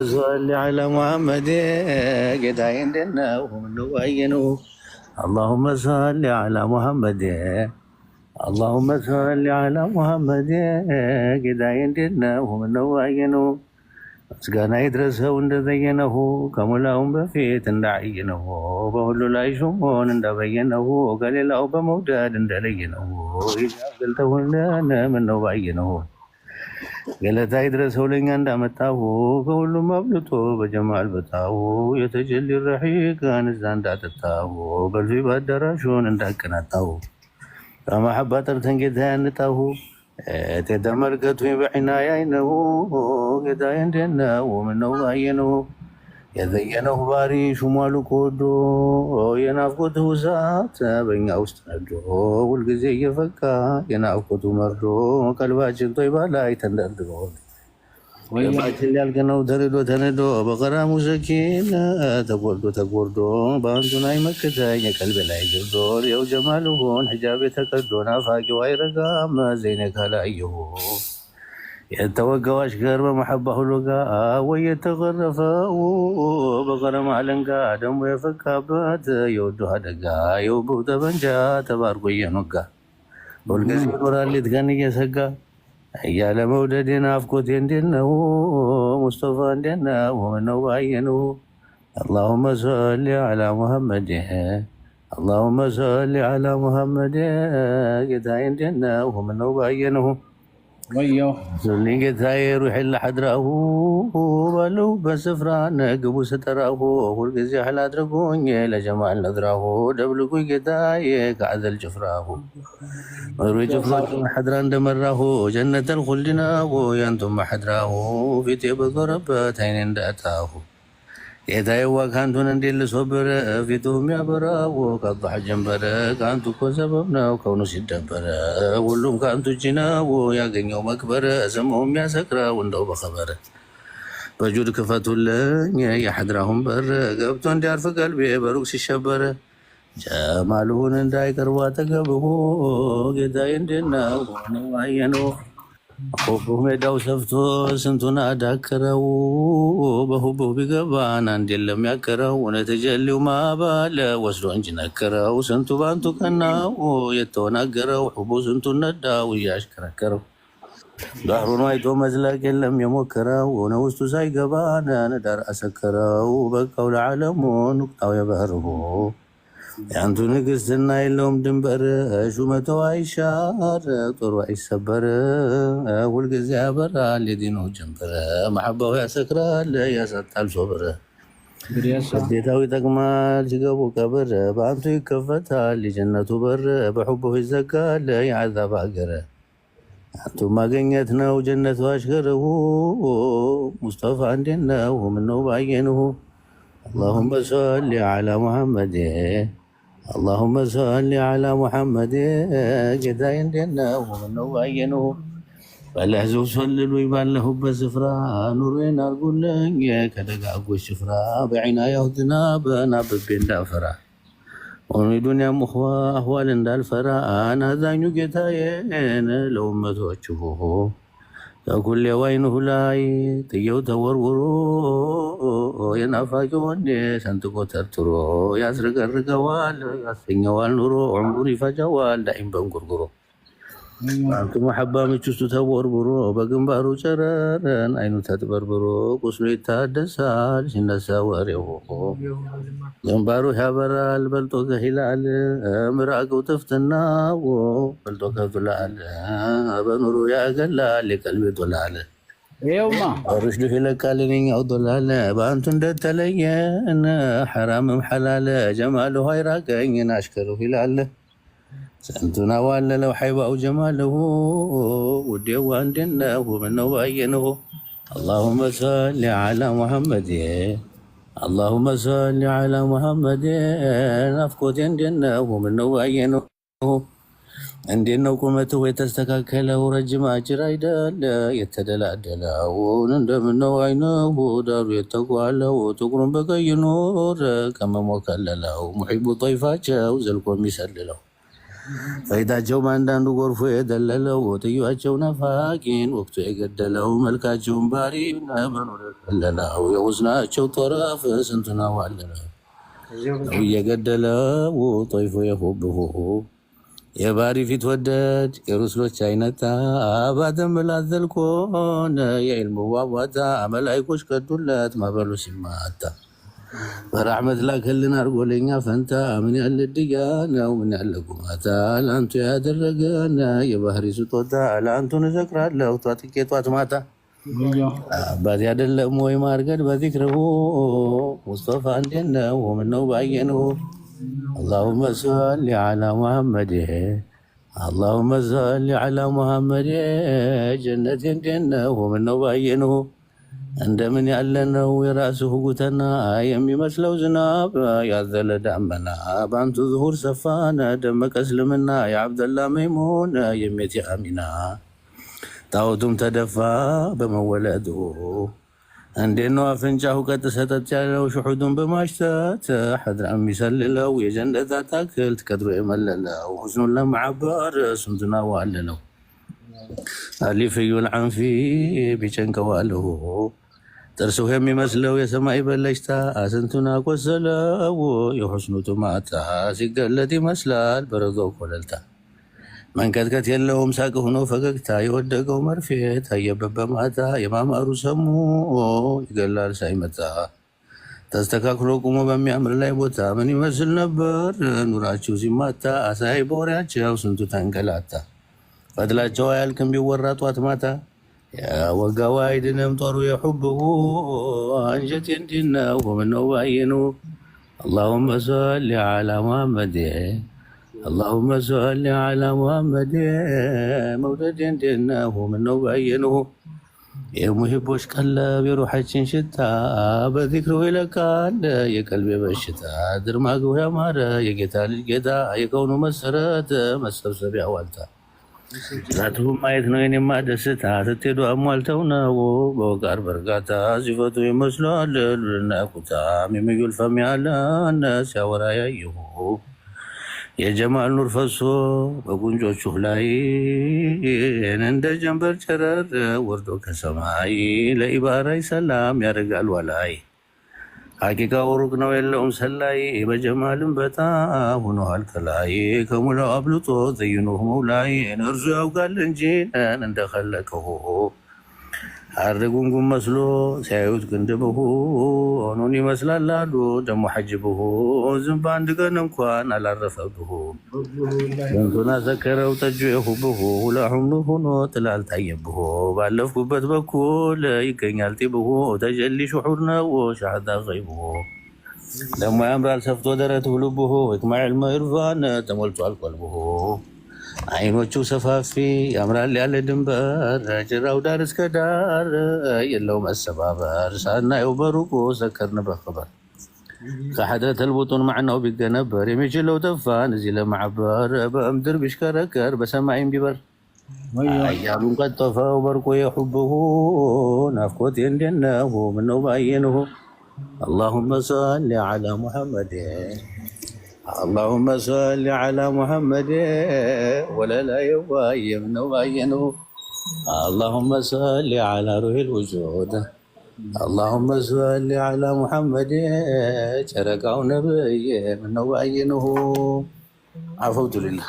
صل على محمد قداين دنا ومن وينو. اللهم صل على محمد اللهم صل على محمد قداين دنا ومن وينو. ምስጋና ይድረሰው እንደዘየነሁ ከሙላውም በፊት እንዳየነሁ በሁሉ ላይ ሹሞን እንደበየነሁ ከሌላው በመውደድ እንደለየነሁ ይገልጠውልን ምነው ባየነሁ። ገለታ ይድረሰው ለኛ እንዳመጣሁ ከሁሉም አብልጦ በጀማል በታሁ የተጀሊ ረሒቃን እዛ እንዳጠጣሁ በልፊ በአዳራሹን እንዳቀናጣሁ በመሐባ ጠርተን ጌታ ያንጣሁ ተመልከቱኝ በዒናያ አይነሁ ጌታዬ እንዴት ነው ምነው ባየነሁ። የዘየነሁ ባሪ ሹሟሉ ከወዶ የናፍቆት ውሳት በኛ ውስጥ ነዶ ሁልጊዜ እየፈካ የናፍቆቱ መርዶ ቀልባችን ጦይባ ላይ ተንደርድሮ ቀልባችን ሊያልቅ ነው ተንዶ በቀራሙ ሰኪን ተጎርዶ በአንቱን አይመክተኝ የቀልቤ ላይ ግርዶ የው ጀማልሆን ሒጃቤ ተቀዶ ናፋቂው አይረጋም ዘይኔ ካላየሁ። የተወጋው አሽከር በመሐባ ሁሎጋ ወይ የተቀረፈው በቀረም አለንጋ ደሞ የፈካበት የወዶ አደጋ የውበው ጠበንጃ ተባርጎ እየኖጋ ሁልጊዜ ይኖራል ሌት ቀን እየሰጋ እያለ መውደድ ናፍቆቴ እንዴት ነው ሙስጠፋ እንዴት ነው ምነው ባየነሁ። አላሁመ ሰሊ ዐላ ሙሐመድ አላሁመ ሰሊ ዐላ ሙሐመድ ጌታዬ እንዴት ነው ምነው ባየነሁ። ዙልኝ ጌታዬ ሩሒን ለሐድራሁ ባለው በስፍራ ነግቡ ስጠራሁ ሁልጊዜ አህል አድርጎኝ ለጀማል ነድራሁ ደብልጉኝ ጌታዬ ከዐዘል ጭፍራሁ መሩ ጭፍሮችን ሐድራ እንደመራሁ ጀነተል ኹልድናሁ ያንቱም ሐድራሁ ፊቴ በዞረበት አይኔ እንዳታሁ ጌታዬ ዋካንቱን እንዴት ልሶብር ፊቱ የሚያበራው ከአላህ ጀንበረ ከአንቱ እኮ ሰበብ ነው ከውኑ ሲደበረ ሁሉም ከአንቱ እጅ ነው ያገኘው መክበረ ስሙው የሚያሰክረው እንደው በኸበረ በጁድ ክፈቱልኝ የሐድራሁን በር ገብቶ እንዲያርፍ ቀልቤ በሩቅ ሲሸበረ ጀማሉን እንዳይቀርቡ አጠገብሁ ጌታዬ እንዴት ነው ምነው ባየነሁ። ሁቡ ሜዳው ሰፍቶ ስንቱን አዳክረው በሁቡ ቢገባን አንድ የለም ያከረው እውነተጀሊው ማባለ ወስዶ እንጂ ነክረው ስንቱ ባንቱ ቀናው የተወናገረው ሁቡ ስንቱን ነዳው እያሽከረከረው ባህሩን አይቶ መዝለቅ የለም የሞከረው ውስጡ ሳይገባን ነዳር አሰከረው በቃው ለዓለሙ ኑቅጣው የበህርሁ የአንቱ ንግስትና የለውም ድንበር ሹመቶ አይሻር ጦሩ አይሰበር ሁልጊዜ ያበራል የዲኑ ጀንበር መሐባው ያሰክራል ያሰጣል ሶብር ግዴታው ይጠቅማል ሲገቡ ቀብር በአንቱ ይከፈታል የጀነቱ በር በሑቡ ይዘጋል የዓዛብ አገር አንቱ ማገኘት ነው ጀነቱ አሽከርሁ ሙስጠፋ እንዴት ነው ምነው ባየነሁ። اللهم صل على محمد اللهم صل على محمد ጌታዬ እንዴት ነው ምነው ባየነሁ። በለህዘው ሰልሉ ባለሁበት ስፍራ ኑሬን አርጉልኝ ከደጋጎች ስፍራ በዒናያው ዝናብን አብቤ እንዳፈራ ሆኖ ዱንያም አህዋል እንዳልፈራ አናዛኙ ጌታዬን ለኡመቶችሁ ከኩሌ ዋይንሁ ላይ ጥየው ተወርውሮ የናፋቂ ወንዴ ሰንጥቆ ተርትሮ ያስረገርገዋል ያሰኘዋል ኑሮ ዑምሩን ይፈጀዋል ዳኢም በንጉርጉሮ አንቱ መሐባ ምች ውስጡ ተወርውሮ በግንባሩ ጨረረን አይኑ ተጥበርብሮ ቁስሉ ይታደሳል ሲነሳ ወሬው ግንባሩ ያበራል በልጦ ከሂላል ምራቀው ጥፍትናው በልጦ ከፍላል በኑሩ ያገላል የቀልቤ ጦላል ሩሽዱ ይለቃል እኔኛው ጦላል በአንቱ እንደተለየን ሐራምም ሐላለ ጀማልሁ አይራቀኝን አሽከርሁ ይላል ስንቱን አዋለለው ሐይባው ጀማልሁ ውዴዋ እንዴት ነው ምነው ባየነሁ። አላሁመ ሰሊ ዐላ ሙሐመድ አላሁመ ሰሊ ዐላ ሙሐመድ ናፍቆቴ እንዴት ነው ምነው ባየነሁ። እንዴት ነው ቁመትሁ የተስተካከለው ረጅም አጭር አይደለ የተደላደለውን እንደምነው አይነሁ ዳሩ የተጓለው ጥቁሩን በቀይ ኖር ከመሞ ከለለው ሙሒቡ ጦይፋቸው ዘልቆ የሚሰልለው ፈይታቸው በአንዳንዱ ጎርፎ የደለለው ጥዩዋቸው ነፋቂን ወቅቱ የገደለው መልካቸውን ባሪ በኖር የከለለው የውዝናቸው ጦረፍ ስንቱን አዋለለው ነው እየገደለው ጦይፎ የሁብሁ የባሪ ፊት ወደድ የሩስሎች አይነታ አባደም ላዘልኮን የዕልሙ ዋዋታ መላይኮች ቀዱለት ማበሉ ሲማታ በረሕመት ላከልን አርጎለኛ ፈንታ ምን ያለ ድያ ነው ምን ያለ ጉማታ ለአንቱ ያደረገን የባህሪ ስጦታ ለአንቱ ንዘክራለሁ ጧት ቄጧት ማታ አባት ያደለም ወይ ማርገድ በዚክርሁ ሙስጠፋ እንዴት ነው ምነው ባየነው اللهم صل على محمد اللهم صل على محمد ጀነት እንዴት ነው ምነው ባየነው እንደምን ያለ ነው የራስህ ጉተና የሚመስለው ዝናብ ያዘለ ዳመና በአንቱ ዙሁር ሰፋነ ደመቀ እስልምና የአብደላ መይሙን የሜት አሚና ጣዖቱም ተደፋ በመወለዱ እንዴት ነው አፍንጫው ቀጥ ሰጠት ያለው ሽሑዱን በማሽተት ሐድራ የሚሰልለው የጀነት አታክልት ቀድሮ የመለለው ሁስኑን ለማዓበር ስንቱን አዋለለው አሊፍዩል አንፊ ቢጨንቀዋለሁ ጥርሱ የሚመስለው የሰማይ በለሽታ ስንቱን አቆሰለው የሁስኑ ማታ ሲገለጥ ይመስላል በረዶው ኮለልታ መንቀጥቀጥ የለውም ሳቅ ሆኖ ፈገግታ የወደቀው መርፌ ታየበት በማታ የማማሩ ሰሙ ይገላል ሳይመታ ተስተካክሎ ቁሞ በሚያምር ላይ ቦታ ምን ይመስል ነበር ኑራቸው ሲማታ አሳይ በወሬያቸው ስንቱ ተንገላታ ፈድላቸው አያልቅም ቢወራ ጧት ማታ ወጋው አይድንም ጦሩ የሑብሁ አንጀት እንዲነው ምነው ባየነው اللهم صل على محمد اللهم صل على محمد መውደድ እንዲነው ምነው ባየነው የሙሂቦች ቀለብ የሩሐችን ሽታ በዚክሩ ይለቃል የቀልቤ በሽታ ድርማግው ያማረ የጌታ ልጅ ጌታ የከውኑ መሰረት መሰብሰቢያ ዋልታ ዛቱም ማየት ነው የኔማ ደስታ ስትሄዱ አሟልተው ነው በወቃር በርጋታ ሲፈቱ ይመስላል ሉልና ኩታ የሚዩል ፈም ያለን ሲያወራ ያየሁ የጀማል ኑር ፈሶ በጉንጮቹ ላይ እንደ ጀንበር ጨረር ወርዶ ከሰማይ ለኢባራይ ሰላም ያደርጋል ወላይ ሐቂቃው ሩቅ ነው የለውም ሰላይ በጀማልም በጣም ሆኗል ከላይ ከሙላው አብልጦ ዘይኑህ መውላይ እርሱ ያውቃል እንጂ እንደኸለቀሁ አርጉንጉም መስሎ ሲያዩት ቅንድብሁ ሆኖን ይመስላል አሉ ደሞ ሐጅብሁ ዝም በአንድ ቀን እንኳን አላረፈብሁ እንቱና ዘከረው ጠጁ የሁብሁ ለሁምኑ ሆኖ ጥላል ታየብሁ ባለፍኩበት በኩል ይገኛል ጢብሁ ተጀሊ ሹሑር ነው ሻህዳ ገይብሁ ደሞ ያምራል ሰፍቶ ደረትሁ ልብሁ ሕክማ ዕልመ ኢርፋን ተሞልቷል ቀልብሁ አይኖቹ ሰፋፊ ያምራል ያለ ድንበር ጭራው ዳር እስከ ዳር የለው መሰባበር ሳናየው በሩቁ ዘከርን በኸበር ከሐድረት አልቡጡን ማዕናው ቢገነበር የሚችለው ጠፋን እዚህ ለማዕበር በእምድር ቢሽከረከር በሰማይም ቢበር አያሉን ቀጠፈው በርቆ የሑብሁ ናፍቆት እንዴት ነው ምነው ባየንሁ اللهم صل على محمد اللهم صل على محمد ولا لا يباين نباينه اللهم صل على روح الوجود اللهم صل على محمد شركه نبي من نباينه عفوت لله